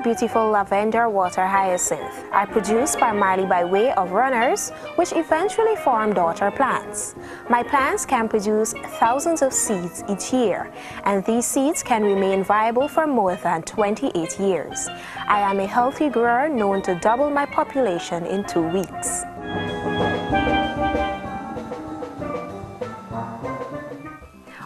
beautiful lavender water hyacinth are produced primarily by way of runners, which eventually form daughter plants. My plants can produce thousands of seeds each year, and these seeds can remain viable for more than 28 years. I am a healthy grower known to double my population in 2 weeks.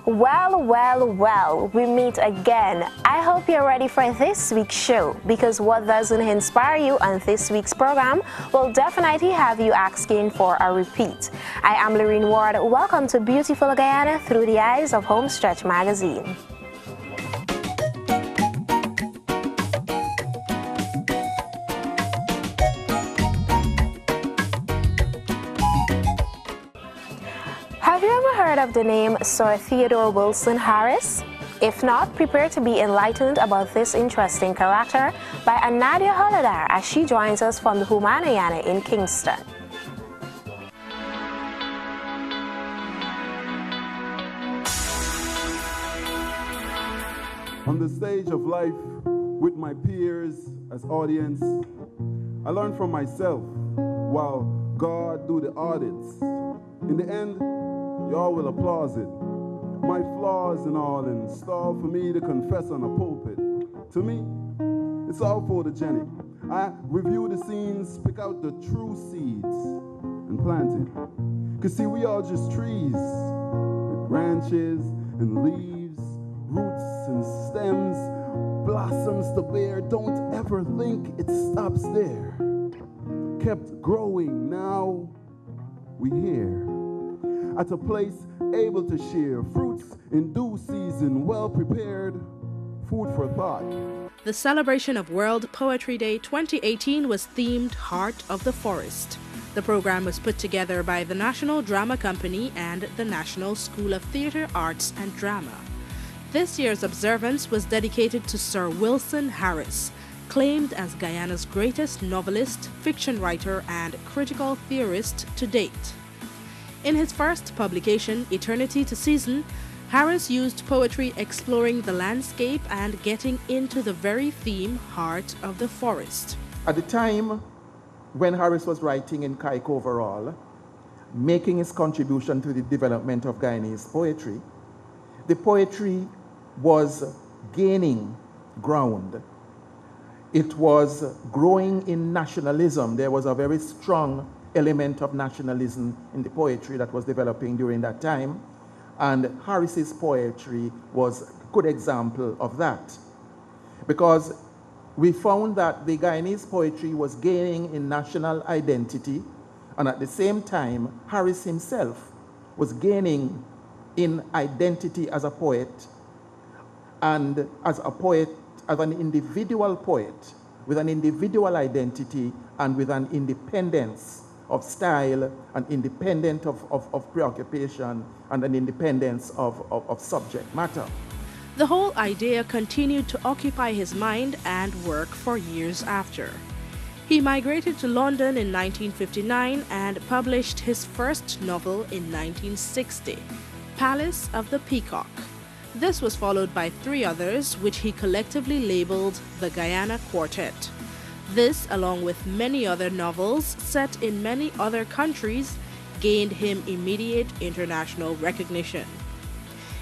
Well, we meet again. I hope you're ready for this week's show, because what doesn't inspire you on this week's program will definitely have you asking for a repeat. I am Lorene Ward. Welcome to beautiful Guyana through the eyes of Homestretch Magazine. Have you ever heard of the name Sir Theodore Wilson Harris? If not, prepare to be enlightened about this interesting character by Anadia Holodar as she joins us from the Guyana in Kingston. On the stage of life with my peers as audience, I learn from myself while God do the audits. In the end, y'all will applaud it. My flaws and all in store for me to confess on a pulpit. To me, it's all photogenic. I review the scenes, pick out the true seeds, and plant it. Cause see, we are just trees with branches and leaves, roots and stems, blossoms to bear. Don't ever think it stops there. Kept growing, now we here. At a place able to share fruits in due season, well prepared, food for thought. The celebration of World Poetry Day 2018 was themed Heart of the Forest. The program was put together by the National Drama Company and the National School of Theatre, Arts and Drama. This year's observance was dedicated to Sir Wilson Harris, claimed as Guyana's greatest novelist, fiction writer and critical theorist to date. In his first publication, Eternity to Season, Harris used poetry exploring the landscape and getting into the very theme, Heart of the Forest. At the time when Harris was writing in Kaik overall, making his contribution to the development of Guyanese poetry, the poetry was gaining ground. It was growing in nationalism. There was a very strong element of nationalism in the poetry that was developing during that time, and Harris's poetry was a good example of that, because we found that the Guyanese poetry was gaining in national identity, and at the same time Harris himself was gaining in identity as a poet, and as a poet, as an individual poet with an individual identity and with an independence of style, an independence of preoccupation, and an independence of subject matter. The whole idea continued to occupy his mind and work for years after. He migrated to London in 1959 and published his first novel in 1960, Palace of the Peacock. This was followed by 3 others, which he collectively labeled the Guyana Quartet. This, along with many other novels set in many other countries, gained him immediate international recognition.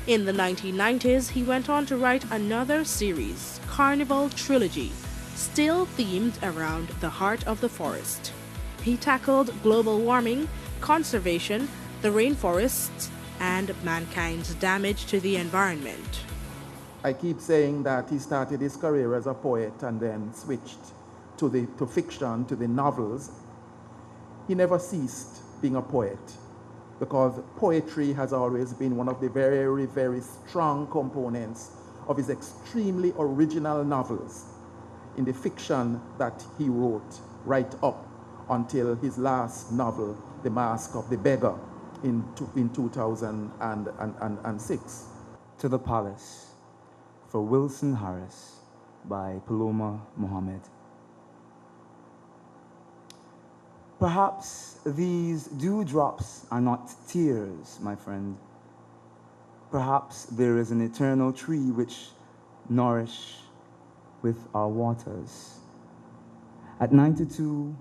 In the 1990s, he went on to write another series, Carnival Trilogy, still themed around the heart of the forest. He tackled global warming, conservation, the rainforests, and mankind's damage to the environment. I keep saying that he started his career as a poet and then switched to fiction, to the novels. He never ceased being a poet, because poetry has always been one of the very, very strong components of his extremely original novels in the fiction that he wrote right up until his last novel, The Mask of the Beggar, in 2006. To the Palace, for Wilson Harris, by Paloma Mohammed. Perhaps these dewdrops are not tears, my friend. Perhaps there is an eternal tree which nourish with our waters. At 92,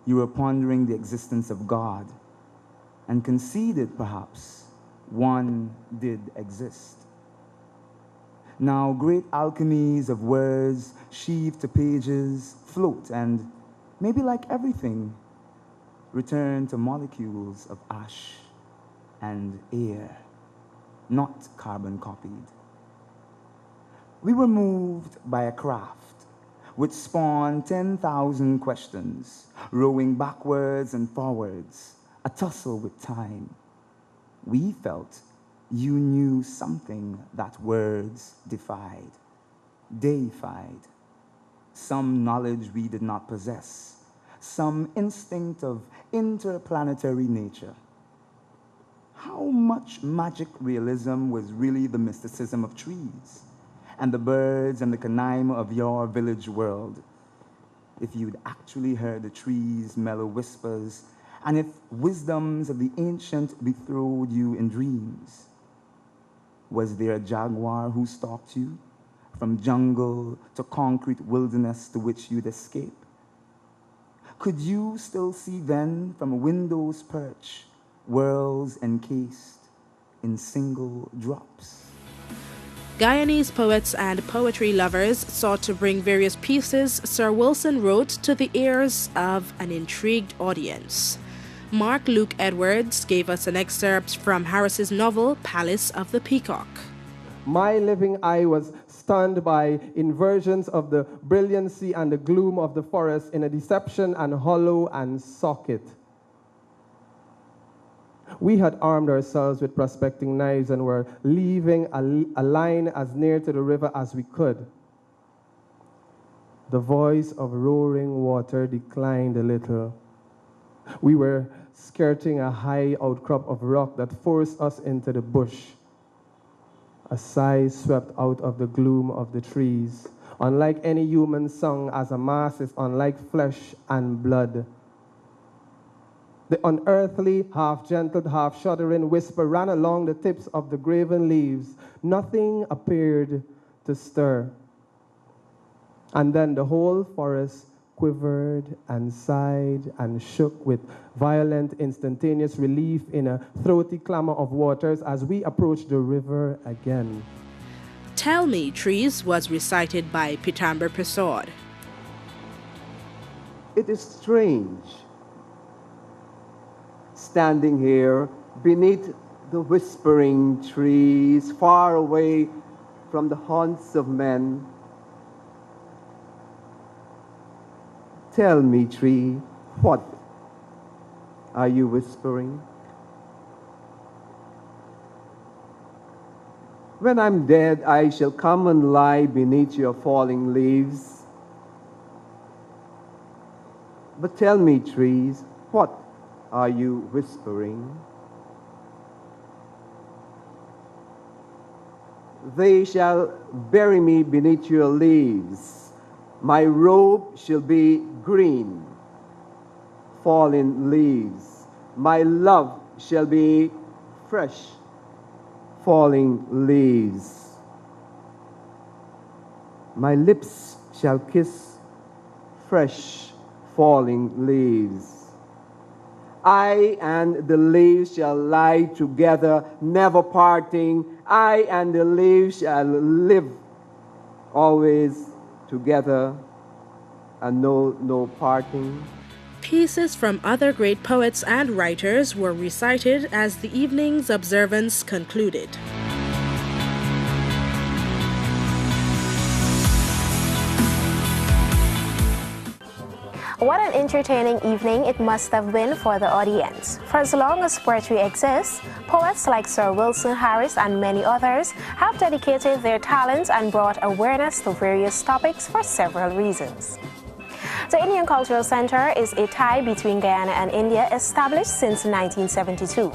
you were pondering the existence of God and conceded, perhaps, one did exist. Now, great alchemies of words, sheathed to pages, float and, maybe like everything, return to molecules of ash and air, not carbon copied. We were moved by a craft which spawned 10,000 questions, rowing backwards and forwards, a tussle with time. We felt you knew something that words defied, deified, some knowledge we did not possess, some instinct of interplanetary nature. How much magic realism was really the mysticism of trees and the birds and the canaima of your village world? If you'd actually heard the trees' mellow whispers, and if wisdoms of the ancient betrothed you in dreams. Was there a jaguar who stalked you from jungle to concrete wilderness to which you'd escape? Could you still see then from a window's perch worlds encased in single drops? Guyanese poets and poetry lovers sought to bring various pieces Sir Wilson wrote to the ears of an intrigued audience. Mark Luke Edwards gave us an excerpt from Harris's novel Palace of the Peacock. My living eye was stunned by inversions of the brilliancy and the gloom of the forest in a deception and hollow and socket. We had armed ourselves with prospecting knives and were leaving a line as near to the river as we could. The voice of roaring water declined a little. We were skirting a high outcrop of rock that forced us into the bush. A sigh swept out of the gloom of the trees. Unlike any human song, as a mass is unlike flesh and blood. The unearthly, half-gentle, half-shuddering whisper ran along the tips of the graven leaves. Nothing appeared to stir. And then the whole forest quivered and sighed and shook with violent, instantaneous relief in a throaty clamor of waters as we approached the river again. Tell Me, Trees was recited by Pitamber Prasad. It is strange, standing here beneath the whispering trees, far away from the haunts of men. Tell me, tree, what are you whispering? When I'm dead, I shall come and lie beneath your falling leaves. But tell me, trees, what are you whispering? They shall bury me beneath your leaves. My robe shall be green, fallen leaves. My love shall be fresh, falling leaves. My lips shall kiss fresh, falling leaves. I and the leaves shall lie together, never parting. I and the leaves shall live always together and no parting. Pieces from other great poets and writers were recited as the evening's observance concluded. What an entertaining evening it must have been for the audience. For as long as poetry exists, poets like Sir Wilson Harris and many others have dedicated their talents and brought awareness to various topics for several reasons. The Indian Cultural Center is a tie between Guyana and India established since 1972.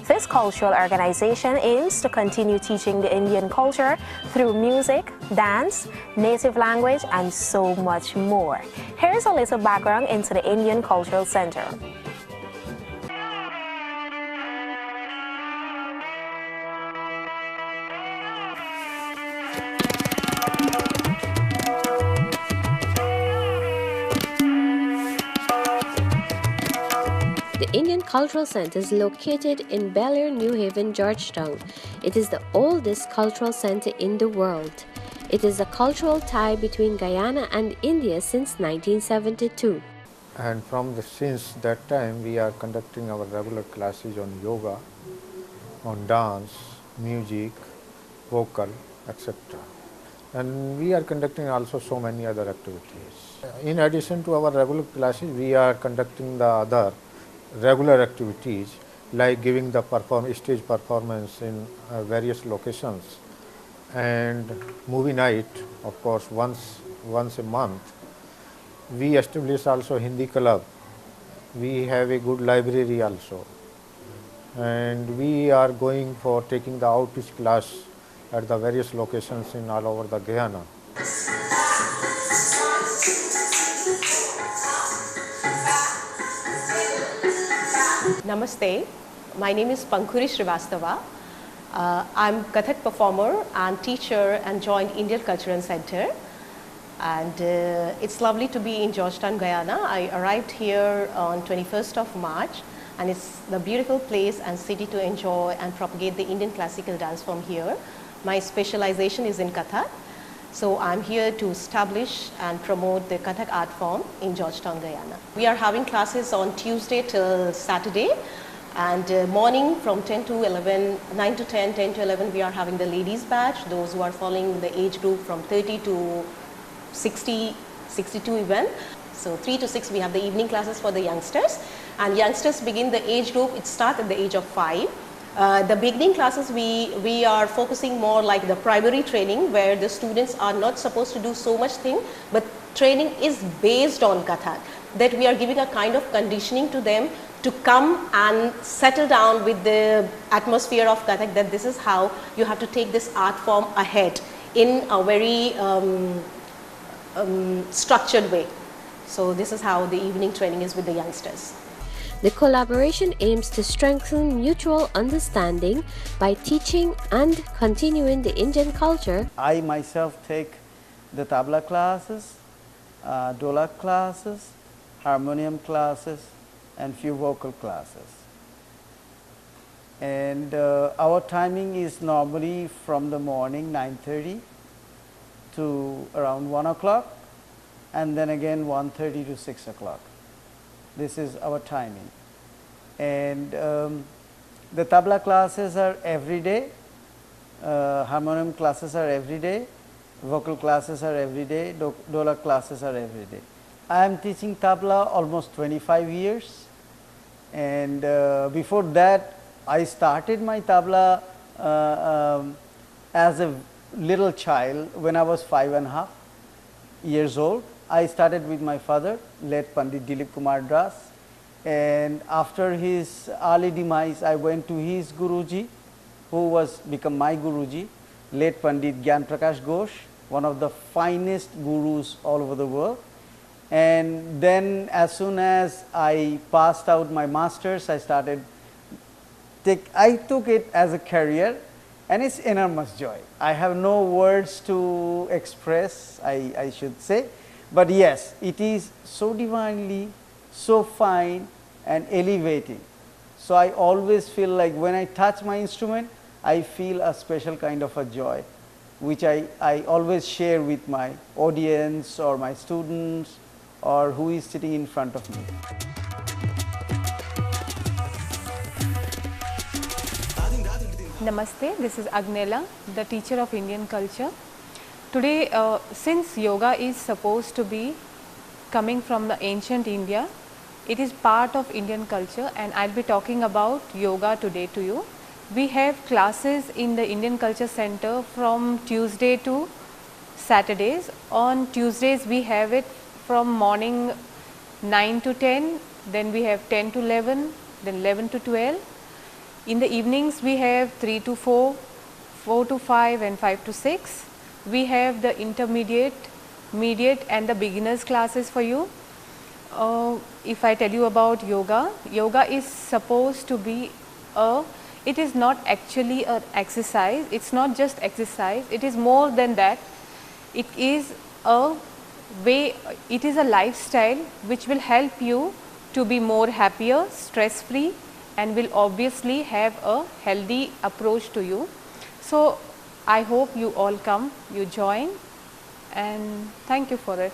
This cultural organization aims to continue teaching the Indian culture through music, dance, native language, and so much more. Here's a little background into the Indian Cultural Center. Indian Cultural Center is located in Bel Air, New Haven, Georgetown. It is the oldest cultural center in the world. It is a cultural tie between Guyana and India since 1972. And since that time we are conducting our regular classes on yoga, on dance, music, vocal, etc. And we are conducting also so many other activities. In addition to our regular classes, we are conducting the other regular activities like giving the stage performance in various locations, and movie night, of course, once a month. We establish also Hindi club. We have a good library also, and we are going for taking the outreach class at the various locations in all over the Guyana. Namaste, my name is Pankhuri Srivastava. I'm Kathak performer and teacher and joined Indian Cultural Center. And it's lovely to be in Georgetown, Guyana. I arrived here on 21st of March, and it's the beautiful place and city to enjoy and propagate the Indian classical dance form here. My specialization is in Kathak, so I'm here to establish and promote the Kathak art form in Georgetown, Guyana. We are having classes on Tuesday till Saturday, and morning from 10 to 11, 9 to 10, 10 to 11, we are having the ladies batch, those who are following the age group from 30 to 60, 62 even. So 3 to 6 we have the evening classes for the youngsters, and youngsters begin the age group, it starts at the age of 5. The beginning classes we are focusing more like the primary training, where the students are not supposed to do so much thing, but training is based on Kathak, that we are giving a kind of conditioning to them to come and settle down with the atmosphere of Kathak, that this is how you have to take this art form ahead in a very structured way. So this is how the evening training is with the youngsters. The collaboration aims to strengthen mutual understanding by teaching and continuing the Indian culture. I myself take the tabla classes, dholak classes, harmonium classes, and few vocal classes. And our timing is normally from the morning 9:30 to around 1 o'clock, and then again 1:30 to 6 o'clock. This is our timing. And the tabla classes are every day, harmonium classes are every day, vocal classes are every day, dholak classes are every day. I am teaching tabla almost 25 years, and before that I started my tabla as a little child. When I was 5.5 years old, I started with my father, late Pandit Dilip Kumar Das, and after his early demise I went to his Guruji, who was become my Guruji, late Pandit Gyan Prakash Ghosh, one of the finest gurus all over the world. And then as soon as I passed out my masters, I took it as a career, and it's enormous joy. I have no words to express, I should say, but yes, it is so divinely, so fine and elevating. So I always feel like when I touch my instrument, I feel a special kind of a joy, which I always share with my audience or my students or who is sitting in front of me. Namaste, this is Agnela, the teacher of Indian culture. Today, since yoga is supposed to be coming from the ancient India, it is part of Indian culture, and I'll be talking about yoga today to you. We have classes in the Indian Culture Center from Tuesday to Saturdays. On Tuesdays we have it from morning 9 to 10, then we have 10 to 11, then 11 to 12. In the evenings we have 3 to 4, 4 to 5 and 5 to 6. We have the intermediate, mediate and the beginners classes for you. If I tell you about yoga, yoga is supposed to be it is not actually an exercise, it's not just exercise, it is more than that. It is a way, it is a lifestyle which will help you to be more happier, stress free, and will obviously have a healthy approach to you. So I hope you all come, you join, and thank you for it.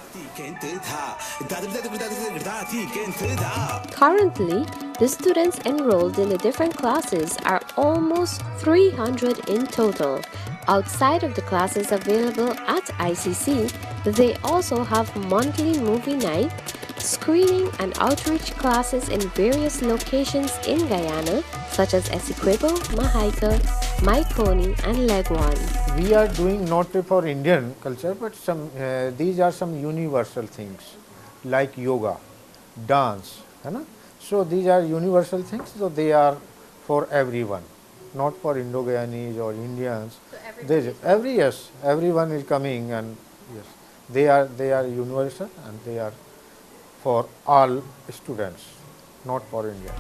Currently, the students enrolled in the different classes are almost 300 in total. Outside of the classes available at ICC, they also have monthly movie night, screening and outreach classes in various locations in Guyana, such as Essequibo, Mahaika, Maikoni, and Legwan. We are doing not for Indian culture, but these are some universal things like yoga, dance, so these are universal things, so they are for everyone, not for Indo-Guyanese or Indians. So yes, everyone is coming, and yes, they are universal, and they are for all students, not for India.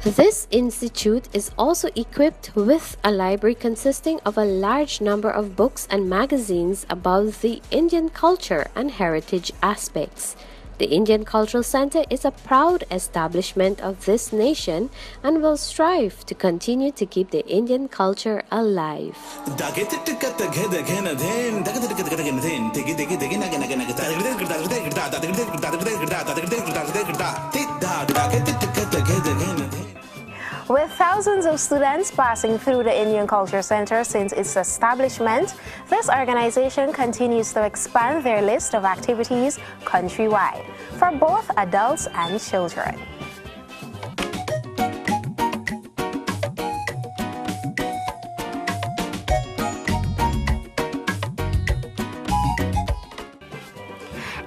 This institute is also equipped with a library consisting of a large number of books and magazines about the Indian culture and heritage aspects. The Indian Cultural Center is a proud establishment of this nation and will strive to continue to keep the Indian culture alive. With thousands of students passing through the Indian Culture Center since its establishment, this organization continues to expand their list of activities countrywide for both adults and children.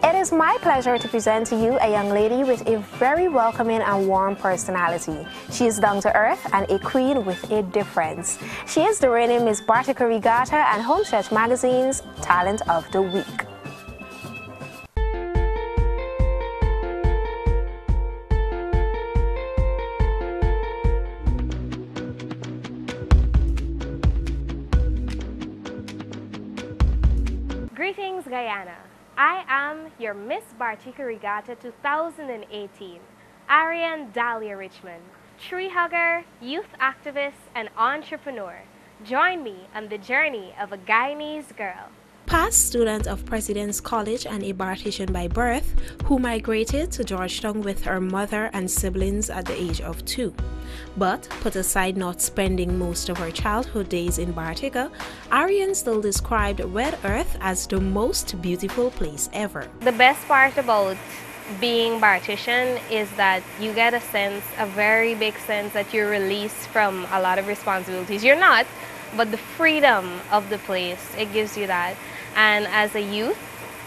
It is my pleasure to present to you a young lady with a very welcoming and warm personality. She is down to earth and a queen with a difference. She is the reigning Miss Bartica Regatta and Homestretch Magazine's Talent of the Week. Greetings, Guyana. I am your Miss Bartica Regatta 2018, Ariane Dahlia Richmond, tree hugger, youth activist, and entrepreneur. Join me on the journey of a Guyanese girl. Past student of President's College and a Bartician by birth, who migrated to Georgetown with her mother and siblings at the age of 2. But put aside not spending most of her childhood days in Bartica, Ariane still described Red Earth as the most beautiful place ever. The best part about being Bartician is that you get a very big sense that you're released from a lot of responsibilities. You're not, but the freedom of the place, it gives you that. And as a youth,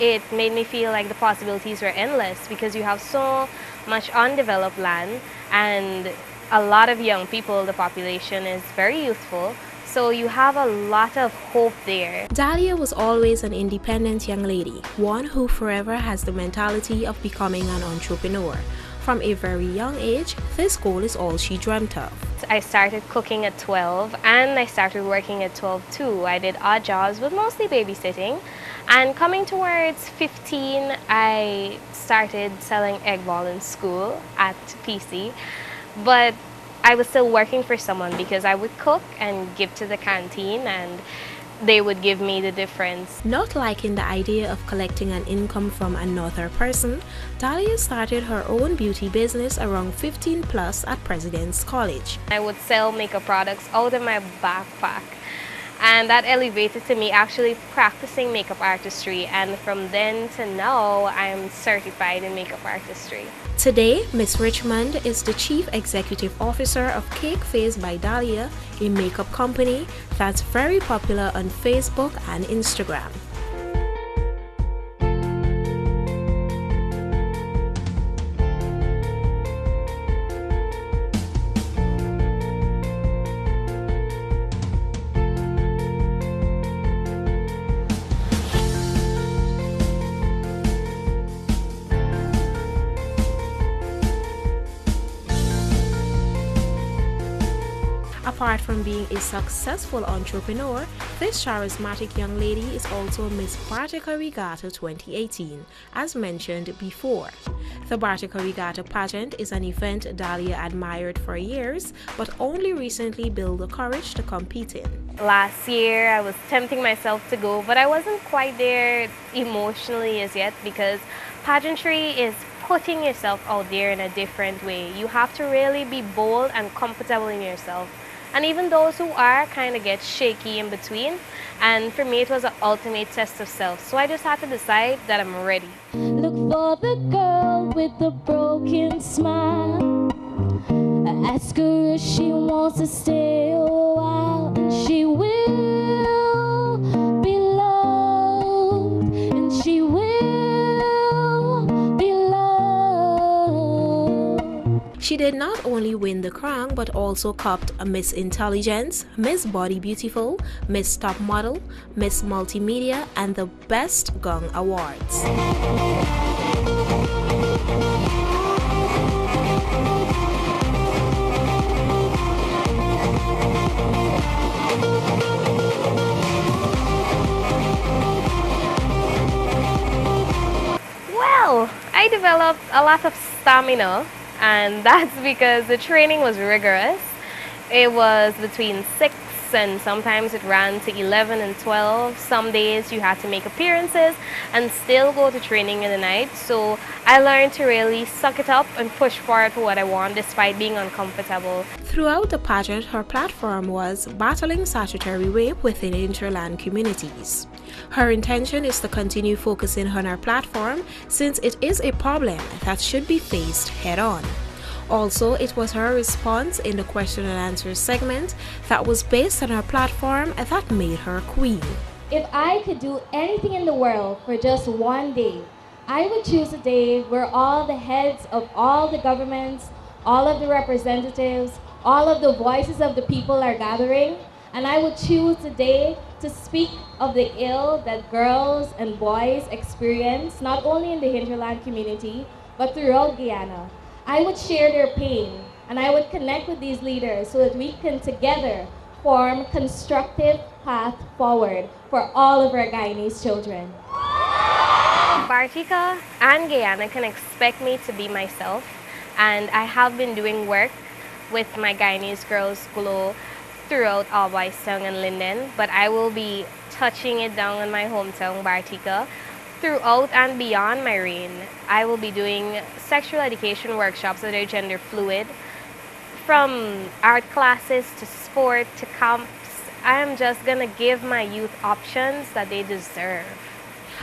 it made me feel like the possibilities were endless because you have so much undeveloped land and a lot of young people. The population is very youthful, so you have a lot of hope there. Dahlia was always an independent young lady, one who forever has the mentality of becoming an entrepreneur. From a very young age, this goal is all she dreamt of. I started cooking at 12 and I started working at 12 too. I did odd jobs, but mostly babysitting. And coming towards 15, I started selling egg ball in school at PC. But I was still working for someone because I would cook and give to the canteen and they would give me the difference. Not liking the idea of collecting an income from another person, Dahlia started her own beauty business around 15 plus at President's College. I would sell makeup products out of my backpack, and that elevated to me actually practicing makeup artistry, and from then to now I'm certified in makeup artistry. Today, Miss Richmond is the Chief Executive Officer of Cake Face by Dahlia, a makeup company that's very popular on Facebook and Instagram. apart from being a successful entrepreneur, this charismatic young lady is also Miss Bartica Regatta 2018, as mentioned before. The Bartica Regatta pageant is an event Dahlia admired for years, but only recently built the courage to compete in. Last year, I was tempting myself to go, but I wasn't quite there emotionally as yet, because pageantry is putting yourself out there in a different way. You have to really be bold and comfortable in yourself. And even those who are kind of get shaky in between. And for me, it was an ultimate test of self. So I just had to decide that I'm ready. Look for the girl with the broken smile. Ask her if she wants to stay a while, and she will be loved, and she will be loved. She did not only win the crown but also copped a Miss Intelligence, Miss Body Beautiful, Miss Top Model, Miss Multimedia, and the Best Gong Awards. Well, I developed a lot of stamina, and that's because the training was rigorous. It was between 6 and sometimes it ran to 11 and 12. Some days you had to make appearances and still go to training in the night. So I learned to really suck it up and push forward for what I want despite being uncomfortable. Throughout the pageant, her platform was battling statutory rape within interland communities. Her intention is to continue focusing on her platform since it is a problem that should be faced head-on. Also, it was her response in the question and answer segment that was based on her platform that made her queen. If I could do anything in the world for just one day, I would choose a day where all the heads of all the governments, all of the representatives, all of the voices of the people are gathering, and I would choose a day to speak of the ill that girls and boys experience, not only in the hinterland community, but throughout Guyana. I would share their pain, and I would connect with these leaders so that we can together form constructive path forward for all of our Guyanese children. Bartica and Guyana can expect me to be myself, and I have been doing work with my Guyanese Girls Glow throughout All Boys Town and Linden, but I will be touching it down in my hometown, Bartica. Throughout and beyond my reign, I will be doing sexual education workshops that are gender fluid. From art classes to sport to camps, I am just gonna give my youth options that they deserve.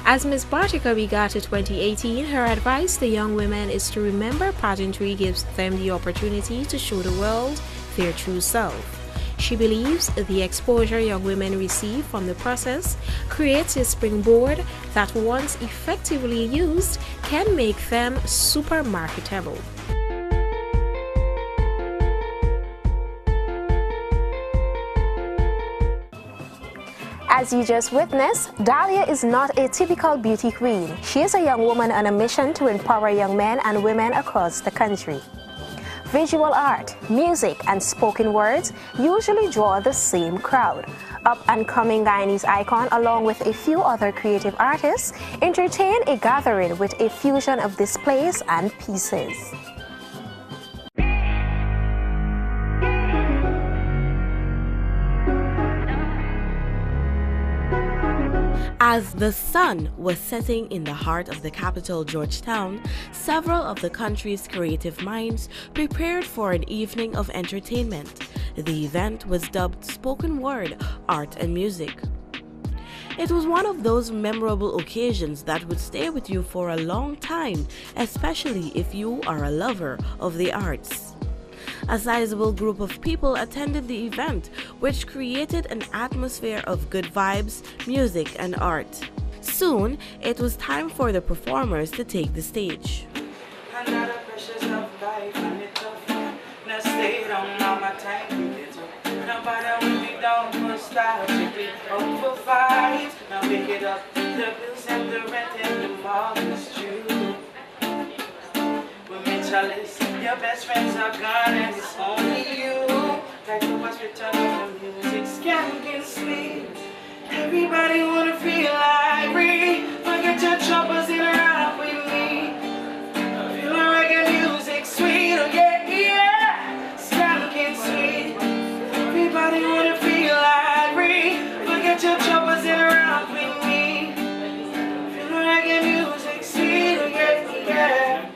As Miss Bartica Regatta 2018, her advice to young women is to remember pageantry gives them the opportunity to show the world their true self. She believes the exposure young women receive from the process creates a springboard that, once effectively used, can make them super marketable. As you just witnessed, Dahlia is not a typical beauty queen. She is a young woman on a mission to empower young men and women across the country. Visual art, music, and spoken words usually draw the same crowd. Up-and-coming Guyanese icon, along with a few other creative artists, entertain a gathering with a fusion of displays and pieces. As the sun was setting in the heart of the capital, Georgetown, several of the country's creative minds prepared for an evening of entertainment. The event was dubbed Spoken Word, Art and Music. It was one of those memorable occasions that would stay with you for a long time, especially if you are a lover of the arts. A sizable group of people attended the event, which created an atmosphere of good vibes, music, and art. Soon, it was time for the performers to take the stage. Your best friends are gone and it's only you. Like the turn on the music, skanking sweet. Everybody wanna feel like free. Forget your troubles and ride with me. Feel the reggae music sweet, oh yeah, yeah. Skanking sweet. Everybody wanna feel like free. Forget your troubles and ride with me. Feel the reggae music sweet, oh yeah, yeah.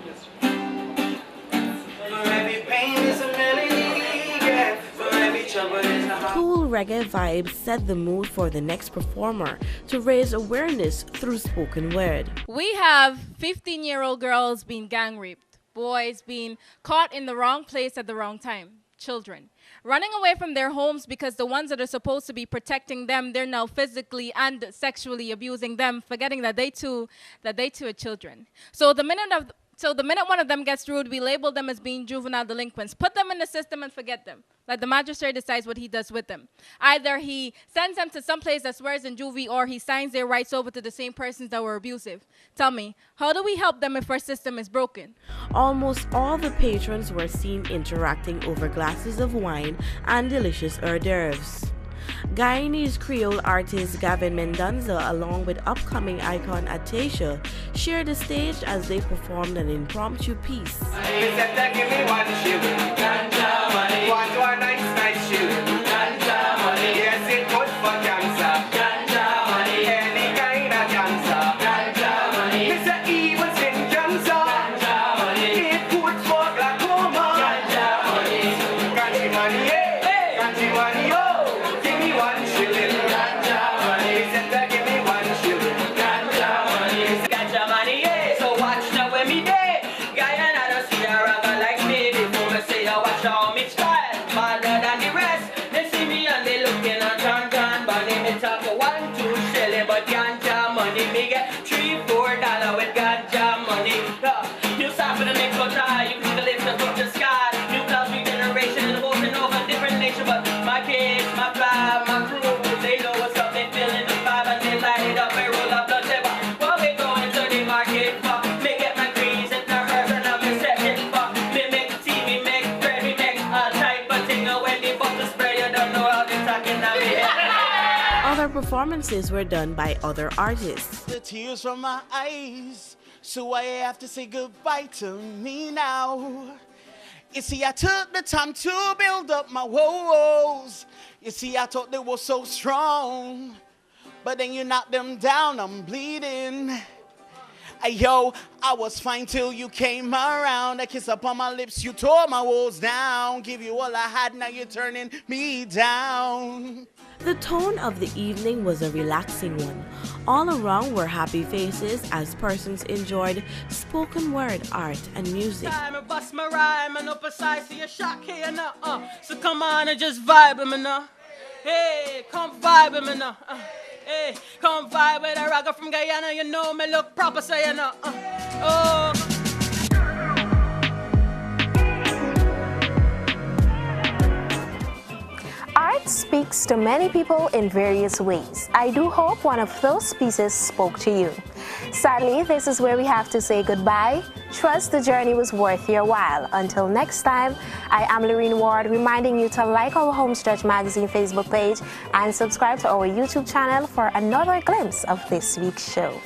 For every pain is a melody, yeah. For every trouble is a heart. Cool reggae vibes set the mood for the next performer to raise awareness through spoken word. We have 15-year-old girls being gang raped, boys being caught in the wrong place at the wrong time, children running away from their homes because the ones that are supposed to be protecting them, they're now physically and sexually abusing them, forgetting that they too are children. So the minute one of them gets rude, we label them as being juvenile delinquents, put them in the system and forget them. Like the magistrate decides what he does with them. Either he sends them to some place that swears in juvie, or he signs their rights over to the same persons that were abusive. Tell me, how do we help them if our system is broken? Almost all the patrons were seen interacting over glasses of wine and delicious hors d'oeuvres. Guyanese Creole artist Gavin Mendonza, along with upcoming icon Atasha, shared the stage as they performed an impromptu piece. Other performances were done by other artists. The tears from my eyes, so I have to say goodbye to me now. You see, I took the time to build up my woes. You see, I thought they were so strong, but then you knocked them down, I'm bleeding. Yo, I was fine till you came around. A kiss upon my lips, you tore my walls down. Give you all I had, now you're turning me down. The tone of the evening was a relaxing one. All around were happy faces as persons enjoyed spoken word art and music. I bust my rhyme and up aside, see a shock here now. So come on and just vibe with me now. Hey, come vibe with me now. Hey, come vibe with a ragga from Guyana. You know me look proper, so you know. Oh. Art speaks to many people in various ways. I do hope one of those pieces spoke to you. Sadly, this is where we have to say goodbye. Trust the journey was worth your while. Until next time, I am Lorene Ward, reminding you to like our Homestretch Magazine Facebook page and subscribe to our YouTube channel for another glimpse of this week's show.